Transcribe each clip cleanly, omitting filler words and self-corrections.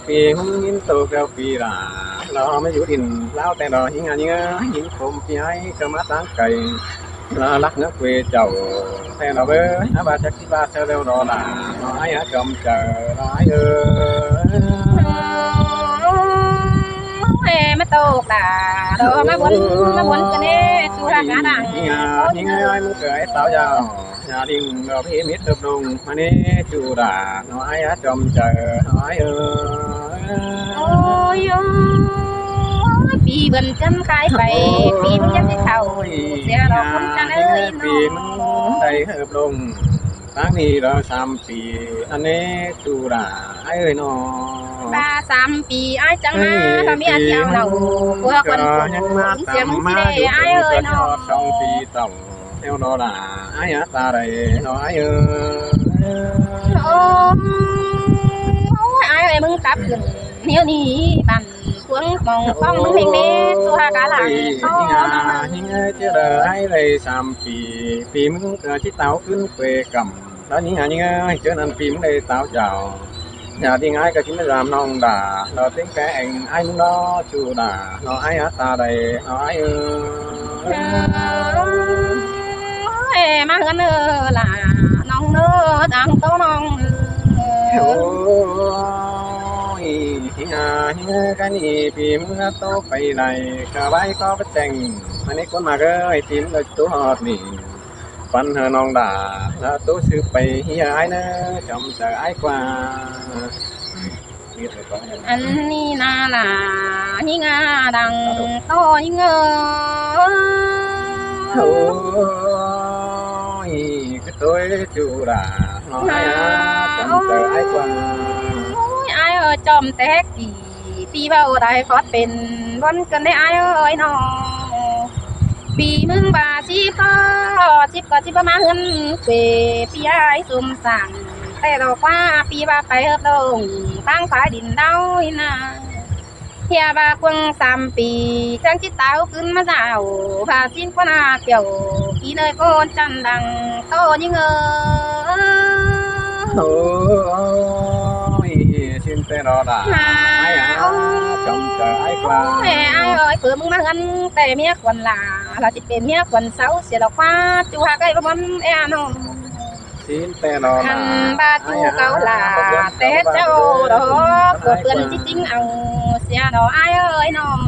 ปีมึงยินโตเกลียวปีละเราไม่อยู่ดินเล่าแต่เราหิงอันเงี้ยหิงคมปีให้ก็มาตั้งไก่เรารักนักเวเจ้าแต่เราเบ้ออาบาจักที่บาเซลเร็วรอละน้อยฮะจอมเจอน้อยมาโตกาเรามาบนกันเนี่ยสุรากาดังหิงaiมึงเกิดเต้าเจ้าnhà đìnhเราพี่มิตรhợp đồng mà nè chủ đà nói á trong chờ nóiโอ้ยปีเบิ่นจำขายไปปีมันยังได้เท่าเสียดอกคำจันเอ้ยน้ ปีมันได้hợp đồng thángนี้เรา3 ปีอันนี้chủ đà ai ơi nó ba 3 ปีไอ้จังมาทำเมียเที่ยวเราพวกคนเสียงสิได้ไอ้เอ้ยน้อง 2 ปีtổng theo đó là ai á ta đây nói โอ้ไอ้เอ้ยมึงกลับขึ้นเดี๋ยวนี้บันควงมองป้องมึงเพ่งเด้สุรากาหลังโอ้ những chứ đời ai đây 3 ปีปีมึงchiếc táoขึ้นเปcầm đó những chứ nên phim đây táo chào nhà đi ngay cái chính là làm nong đà nó tiếng cái anh nó chủ đà nó ai á ta đây nó ai มาเงินล่ะน้องเนื้อดังโตน้อง ôi cái này phim nó tốt phải này cả bài có bất tranh mà nếu con mà cái phim là tú hot nè phần hờ non đà là tú sư phải ai nữa chồng chờ ai qua อันนี้น่าล่ะยิ่งดังโตยิ่งôi cái tôi chủ đà nói chồng chờ ai qua ไอ้เอ้ยจอมแตกปีเบาได้คอดเป็นวันกันได้ไอ้เอ้ยน้องปีมึงบา10ก็10มาเงินเปปีไอ้ซุ่มสั่งแต่ดอกว่าปีบาไปเฮิบลงตั้งฝาดินเดาหินาเฮียบากวง3 ปีจังจิตตาวขึ้นมาเจ้าพาสิ้นกว่านาเกี่ยวปีเลยโกนจันดังโตยิ่งôi xin tên đó là ai à chồng chờ ai qua แม่ไอ้เอ้ยเผื่อมึงมาเงินแต่เมียคนละเราจะเป็นเมียคนเสาเสียดอกว่าจูหาใกล้ประมาณน้อง xin tên đó คัน là บาจูเกาลาแต่เจ้าดอกเกิดเปื่อนจริงๆเอาเสียดอกไอ้เอ้ยน้อง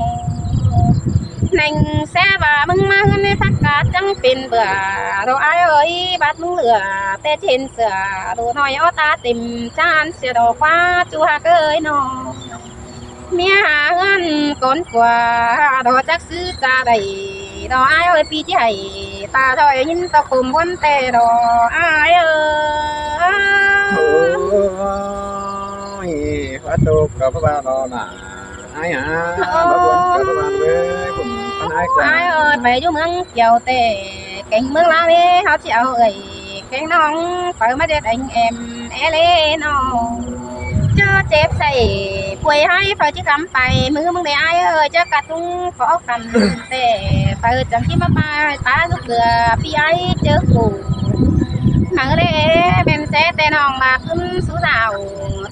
นั่งแซ่บมึงมาเงินในพักกาจังเป็นเบื่อดอกไอ้เอ้ยบาดมึงเหลือแต่เช่นเสือดูน้อยอ้อตาเต็มจานเสียดอกว่าจูหาเอ้ยน้องเมียหาเงินก่อนกว่าดอกจักซื้อจาได้ดอกไอ้เอ้ยปีที่ให้ตาถอยยินตะคุมวันแต่ดอกไอ้เอ้ย ôi phát tục có ba đó là ai à bà buồn có ba với cùng con ai ไอ้ qua เอ้ยไปอยู่เมืองเกี่ยวแต่เก่งเมืองลาวนี่เขาสิเอาเอ้ยเก่งน้องไปมาเด็ดanh emเล่น้องเจอเจ็บใส่ป่วยให้ไปที่คำไปมือมึงได้ไอ้เอ้ยเจอกระตุ้งขอกันแต่ไปจังที่มาตาลูกเรือพี่ไอ้เจอกูหนังเล่เป็นเสแต่น้องมาขึ้นสู้สาว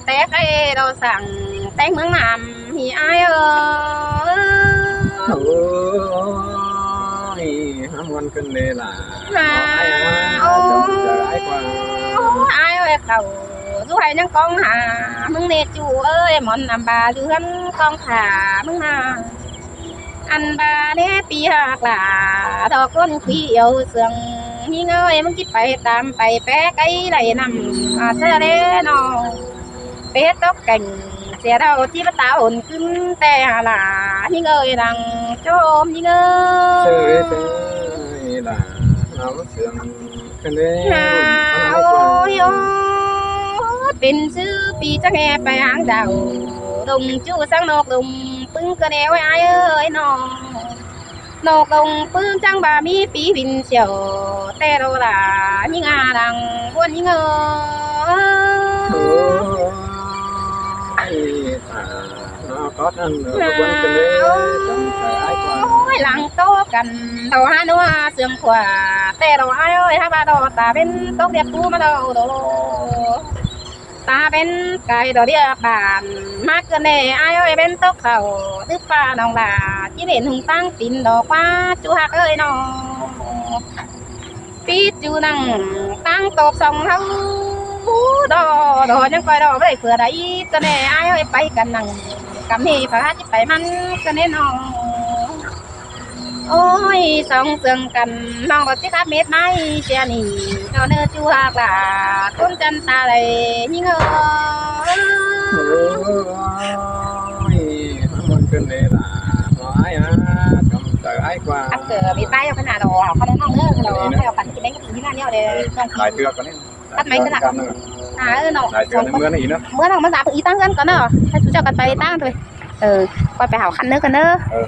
แต่ใครเราสั่งแต่งเมืองนำพี่ไอ้เอ้ย ôi ham ngon cân đề là ai à chồng chờ ai qua ไอ้เอ้ยเขาสู้ให้นังกองหามึงเนจูเอ้ยหมอนนำบาอยู่หันกองขามึงมาอันบาเนปีหักหลาดอกก้นขี้เอียวเสืองยิ่งเอ้ยมึงคิดไปตามไปแป๊ไก่ไหลนำเสเดนอเป็ดตกก่งเสียเราที่ตาอ่อนขึ้นแต่หาหลายิ่งเอ้ยดังโจมยิ่งเอ้ย chơi chơi là nó sướng cân đề โอ้ยเป็นซื้อปีจะแง่ไปหางดาวดงจูสังนกดงปึ้งกระเดวไอ้เอ้ยน้องนกดงปึ้งจังบามีปีบินเฉียวแต่เราล่ะยิ่งดังวนยิ่งôi nó có ăn nữa có quên cân đề chồng chờ ai qua โอ้ยหลังโตกันเราหานัวเสื่อมขวาแต่เราไอ้เอ้ยฮาบาดอตาเป็นตกเดียบกูมาเราโด ta bên cái đó đi bàn mát cái này ai ơi bên tóc khẩu thứ pha đồng là chỉ đến hùng tăng tin đó qua chú hạc ơi nó biết chú năng tăng tộc xong thâu đó đó nhưng coi đó với vừa đấy cái này ai ơi bay cần năng cầm thì phải hát phải mắn cái này nó ôi xong sương cần mong có chiếc hát mét máy xe nỉ cho nên chú hạc là con chân ta đây nhưng ôi muốn cơn đây là nói á cầm tờ ái qua ăn cửa bị bay vào cái nào đồเขาได้น้องเด้อเราให้เอาปั่นกินได้ก็ถึงที่นั่นเนี่ยเด้อ đại tưa có nên ตัดไม้ก็ได้เนาะ đại tưa nó mưa nó gì nữa เมื่อเรามาสาบอีตั้งกันก่อนเนาะให้chúเจ้ากันไปตั้งเลยcoiไปหาคันเนื้อกันเด้อ ừ